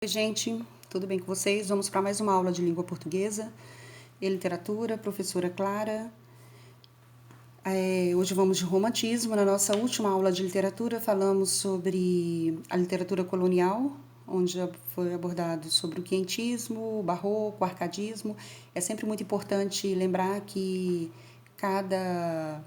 Oi, gente, tudo bem com vocês? Vamos para mais uma aula de língua portuguesa e literatura, professora Clara. Hoje vamos de romantismo. Na nossa última aula de literatura falamos sobre a literatura colonial, onde foi abordado sobre o quientismo, o barroco, o arcadismo. É sempre muito importante lembrar que cada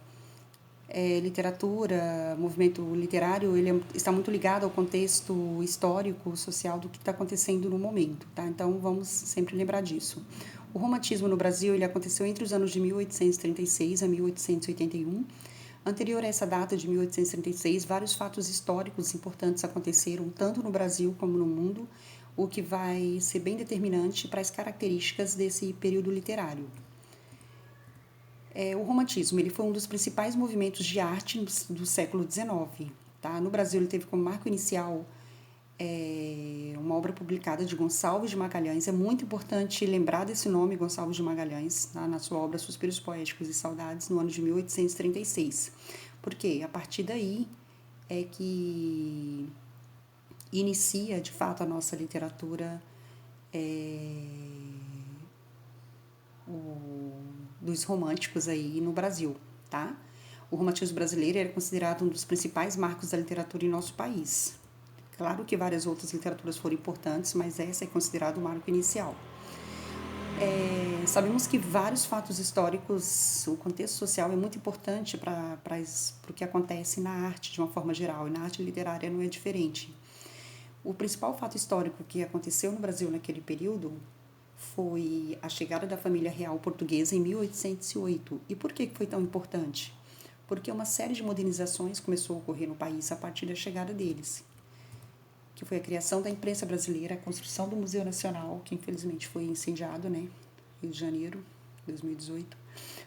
literatura, movimento literário, está muito ligado ao contexto histórico, social do que está acontecendo no momento, tá? Então vamos sempre lembrar disso. O romantismo no Brasil ele aconteceu entre os anos de 1836 a 1881. Anterior a essa data de 1836, vários fatos históricos importantes aconteceram tanto no Brasil como no mundo, o que vai ser bem determinante para as características desse período literário. O romantismo ele foi um dos principais movimentos de arte do século XIX. Tá? No Brasil, ele teve como marco inicial uma obra publicada de Gonçalves de Magalhães. É muito importante lembrar desse nome, Gonçalves de Magalhães, tá? Na sua obra Suspiros Poéticos e Saudades, no ano de 1836. Porque a partir daí é que inicia, de fato, a nossa literatura dos românticos aí no Brasil, tá? O romantismo brasileiro é considerado um dos principais marcos da literatura em nosso país. Claro que várias outras literaturas foram importantes, mas essa é considerada o marco inicial. Sabemos que vários fatos históricos, o contexto social é muito importante para o que acontece na arte de uma forma geral, e na arte literária não é diferente. O principal fato histórico que aconteceu no Brasil naquele período foi a chegada da família real portuguesa em 1808. E por que foi tão importante? Porque uma série de modernizações começou a ocorrer no país a partir da chegada deles, que foi a criação da imprensa brasileira, a construção do Museu Nacional, que infelizmente foi incendiado, né, Rio de Janeiro, 2018,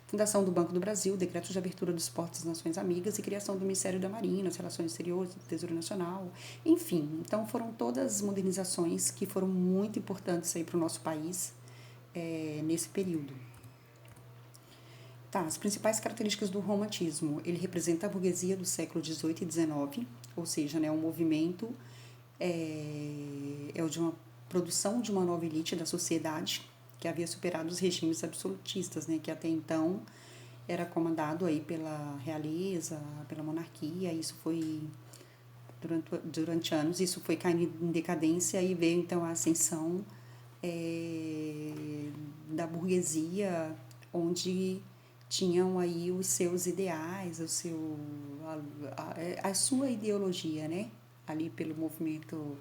fundação do Banco do Brasil, decreto de abertura dos portos das Nações Amigas e criação do Ministério da Marinha, das Relações Exteriores, do Tesouro Nacional, enfim. Então foram todas modernizações que foram muito importantes aí para o nosso país nesse período. Tá, as principais características do romantismo. Ele representa a burguesia do século XVIII e XIX, ou seja, né, um movimento o de uma produção de uma nova elite da sociedade que havia superado os regimes absolutistas, né, que até então era comandado aí pela realeza, pela monarquia. Isso foi durante anos, isso foi caindo em decadência e veio então a ascensão da burguesia, onde tinham aí os seus ideais, a sua ideologia, né? Ali pelo movimento,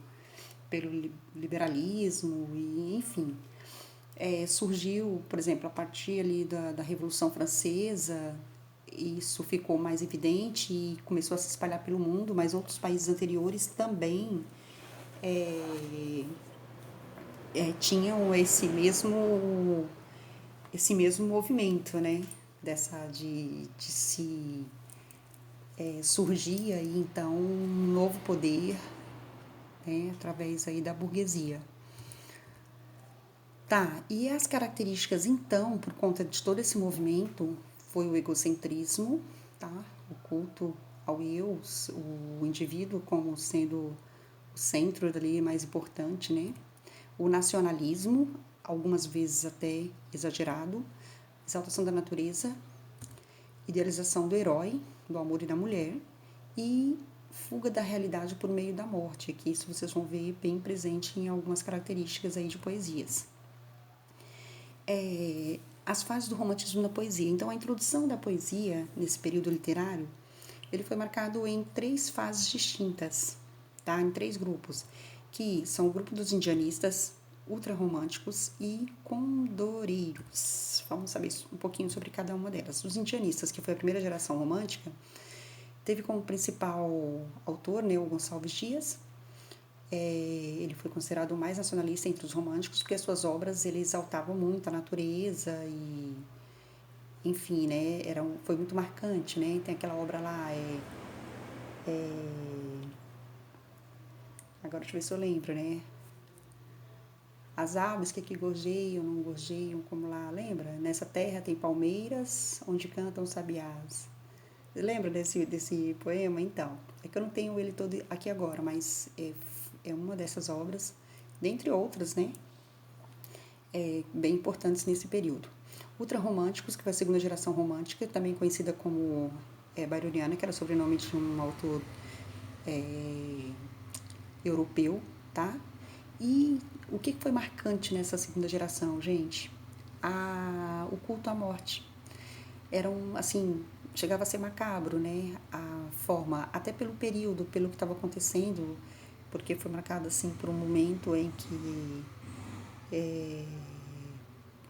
pelo liberalismo e enfim. Surgiu, por exemplo, a partir ali da Revolução Francesa, isso ficou mais evidente e começou a se espalhar pelo mundo, mas outros países anteriores também tinham esse mesmo movimento, né? De se surgir aí então um novo poder, né? Através aí da burguesia. Tá, e as características então, por conta de todo esse movimento, foi o egocentrismo, tá? O culto ao eu, o indivíduo como sendo o centro dali mais importante, né? O nacionalismo, algumas vezes até exagerado, exaltação da natureza, idealização do herói, do amor e da mulher e fuga da realidade por meio da morte, que isso vocês vão ver bem presente em algumas características aí de poesias. As fases do romantismo na poesia. Então, a introdução da poesia nesse período literário, ele foi marcado em 3 fases distintas, tá? Em 3 grupos, que são o grupo dos indianistas, ultrarromânticos e condoreiros. Vamos saber um pouquinho sobre cada uma delas. Os indianistas, que foi a primeira geração romântica, teve como principal autor, né, o Gonçalves Dias. Ele foi considerado o mais nacionalista entre os românticos, porque as suas obras ele exaltavam muito a natureza e, enfim, né, foi muito marcante, né? Tem aquela obra lá, agora deixa eu ver se eu lembro, né? As aves que aqui gorjeiam, não gorjeiam, como lá, lembra? Nessa terra tem palmeiras, onde cantam sabiás. Lembra desse poema? Então, é que eu não tenho ele todo aqui agora, mas é uma dessas obras dentre outras, né, bem importantes nesse período. Ultrarromânticos, que foi a segunda geração romântica, também conhecida como Byroniana, que era o sobrenome de um autor europeu, tá? E o que foi marcante nessa segunda geração, gente? O culto à morte. Era assim, chegava a ser macabro, né? A forma, até pelo período, pelo que estava acontecendo, porque foi marcado assim por um momento em que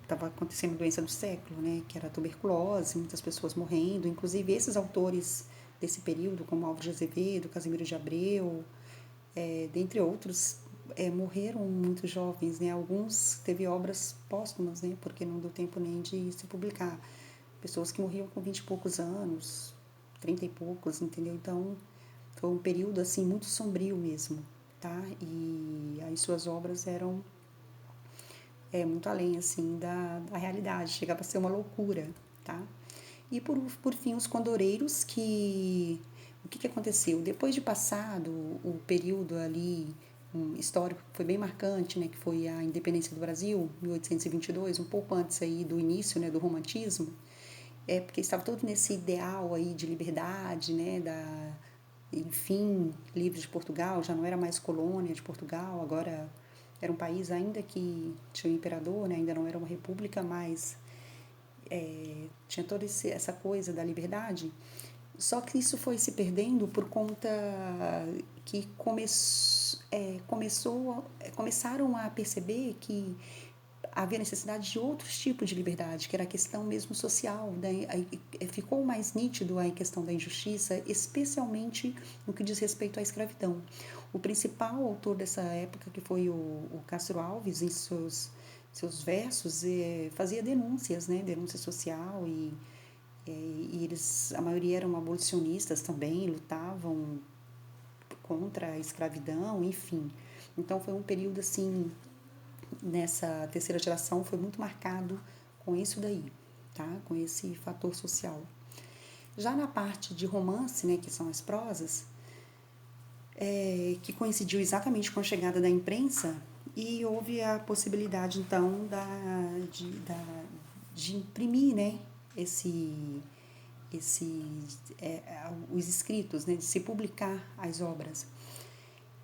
estava acontecendo a doença do século, né? Que era a tuberculose, muitas pessoas morrendo, inclusive esses autores desse período, como Álvaro de Azevedo, Casimiro de Abreu, dentre outros, morreram muito jovens, né? Alguns teve obras póstumas, né? Porque não deu tempo nem de se publicar. Pessoas que morriam com 20 e poucos anos, 30 e poucos, entendeu? Então, foi um período, assim, muito sombrio mesmo, tá? E aí suas obras eram muito além, assim, da realidade. Chegava a ser uma loucura, tá? E por fim, os condoreiros, que o que aconteceu? Depois de passado o período ali histórico que foi bem marcante, né, que foi a independência do Brasil, 1822, um pouco antes aí do início, né, do romantismo, porque estava todo nesse ideal aí de liberdade, né, enfim, livre de Portugal, já não era mais colônia de Portugal, agora era um país ainda que tinha um imperador, né, ainda não era uma república, mas tinha toda essa coisa da liberdade. Só que isso foi se perdendo por conta que começaram a perceber que havia necessidade de outros tipos de liberdade, que era a questão mesmo social. Né? Ficou mais nítido a questão da injustiça, especialmente no que diz respeito à escravidão. O principal autor dessa época, que foi o Castro Alves, em seus versos, fazia denúncias, né? Denúncia social e eles, a maioria eram abolicionistas também, lutavam contra a escravidão, enfim. Então foi um período assim, nessa terceira geração foi muito marcado com isso daí, tá? Com esse fator social. Já na parte de romance, né, que são as prosas, que coincidiu exatamente com a chegada da imprensa e houve a possibilidade então de imprimir, né, os escritos, né, de se publicar as obras.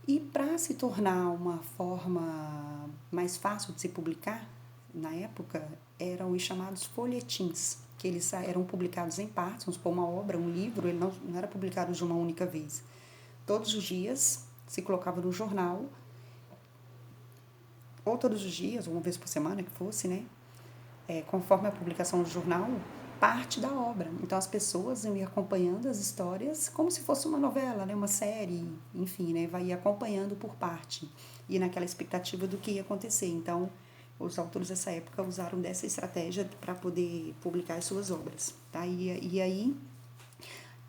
E para se tornar uma forma mais fácil de se publicar, na época, eram os chamados folhetins, que eles eram publicados em partes, vamos supor, uma obra, um livro, ele não era publicado de uma única vez. Todos os dias se colocava no jornal, ou todos os dias, ou uma vez por semana que fosse, né? Conforme a publicação do jornal, parte da obra. Então as pessoas iam acompanhando as histórias como se fosse uma novela, né? Uma série, enfim, né? Vai acompanhando por parte e naquela expectativa do que ia acontecer. Então os autores dessa época usaram dessa estratégia para poder publicar as suas obras, tá? E aí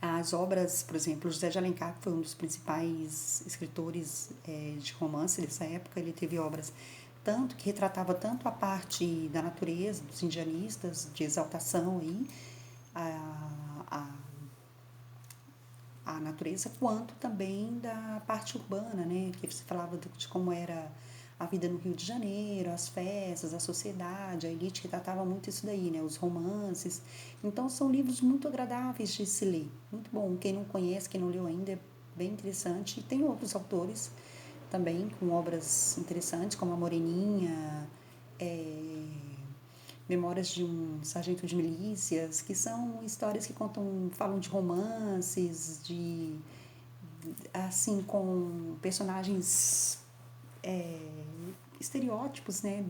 as obras, por exemplo, José de Alencar, que foi um dos principais escritores de romance dessa época, ele teve obras tanto que retratava tanto a parte da natureza, dos indianistas, de exaltação aí, a, a natureza, quanto também da parte urbana, né? Que você falava de como era a vida no Rio de Janeiro, as festas, a sociedade, a elite retratava muito isso daí, né? Os romances. Então são livros muito agradáveis de se ler, muito bom. Quem não conhece, quem não leu ainda, é bem interessante. E tem outros autores também com obras interessantes, como A Moreninha, Memórias de um Sargento de Milícias, que são histórias que falam de romances, assim, com personagens estereótipos, né,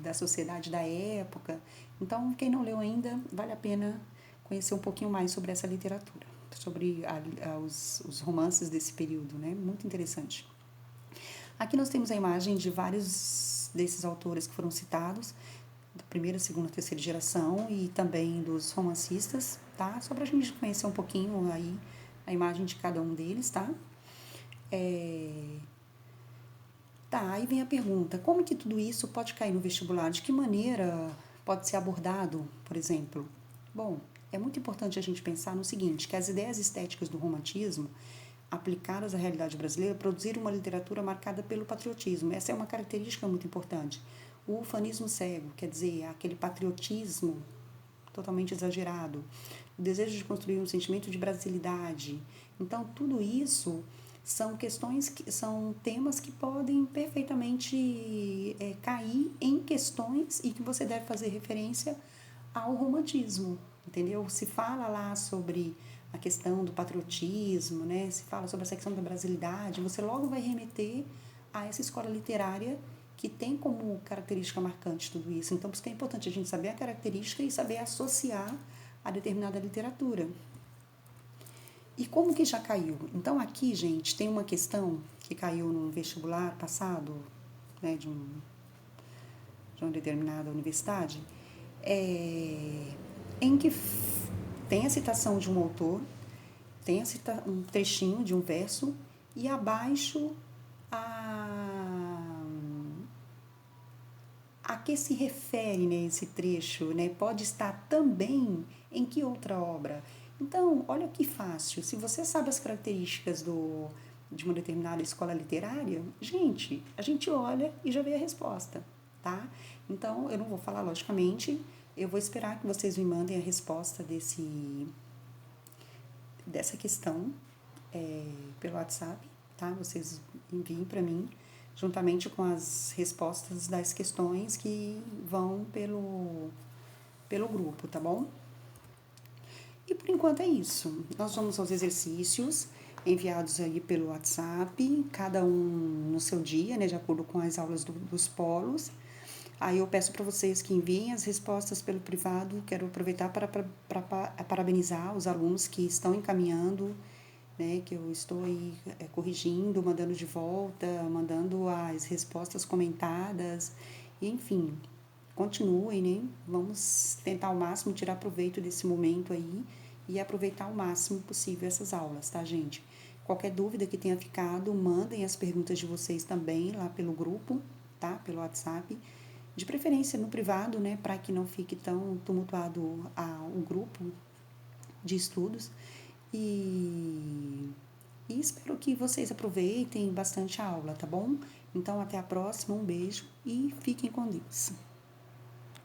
da sociedade da época. Então, quem não leu ainda, vale a pena conhecer um pouquinho mais sobre essa literatura, sobre os romances desse período, né, muito interessante. Aqui nós temos a imagem de vários desses autores que foram citados, da primeira, segunda, terceira geração e também dos romancistas, tá? Só para a gente conhecer um pouquinho aí a imagem de cada um deles, tá? Tá, aí vem a pergunta, como que tudo isso pode cair no vestibular? De que maneira pode ser abordado, por exemplo? Bom, é muito importante a gente pensar no seguinte, que as ideias estéticas do romantismo, aplicadas à realidade brasileira, produzir uma literatura marcada pelo patriotismo. Essa é uma característica muito importante. O ufanismo cego, quer dizer, aquele patriotismo totalmente exagerado, o desejo de construir um sentimento de brasilidade. Então, tudo isso são são temas que podem perfeitamente cair em questões e que você deve fazer referência ao romantismo, entendeu? Se fala lá sobre a questão do patriotismo, né? Se fala sobre a questão da brasilidade, você logo vai remeter a essa escola literária que tem como característica marcante tudo isso. Então, por isso que é importante a gente saber a característica e saber associar a determinada literatura. E como que já caiu? Então, aqui, gente, tem uma questão que caiu num vestibular passado, né, de uma determinada universidade, em que tem a citação de um autor, tem um trechinho de um verso, e abaixo a que se refere, né, esse trecho, né? Pode estar também em que outra obra? Então, olha que fácil. Se você sabe as características de uma determinada escola literária, a gente olha e já vê a resposta, tá? Então, eu não vou falar logicamente, eu vou esperar que vocês me mandem a resposta dessa questão pelo WhatsApp, tá? Vocês enviem para mim, juntamente com as respostas das questões que vão pelo grupo, tá bom? E por enquanto é isso. Nós vamos aos exercícios enviados aí pelo WhatsApp, cada um no seu dia, né, de acordo com as aulas dos polos. Aí eu peço para vocês que enviem as respostas pelo privado. Quero aproveitar para parabenizar os alunos que estão encaminhando, né, que eu estou aí corrigindo, mandando de volta, mandando as respostas comentadas, enfim, continuem, né? Vamos tentar ao máximo tirar proveito desse momento aí e aproveitar ao máximo possível essas aulas, tá, gente? Qualquer dúvida que tenha ficado, mandem as perguntas de vocês também lá pelo grupo, tá? Pelo WhatsApp. De preferência no privado, né? Para que não fique tão tumultuado o grupo de estudos. E espero que vocês aproveitem bastante a aula, tá bom? Então, até a próxima, um beijo e fiquem com Deus.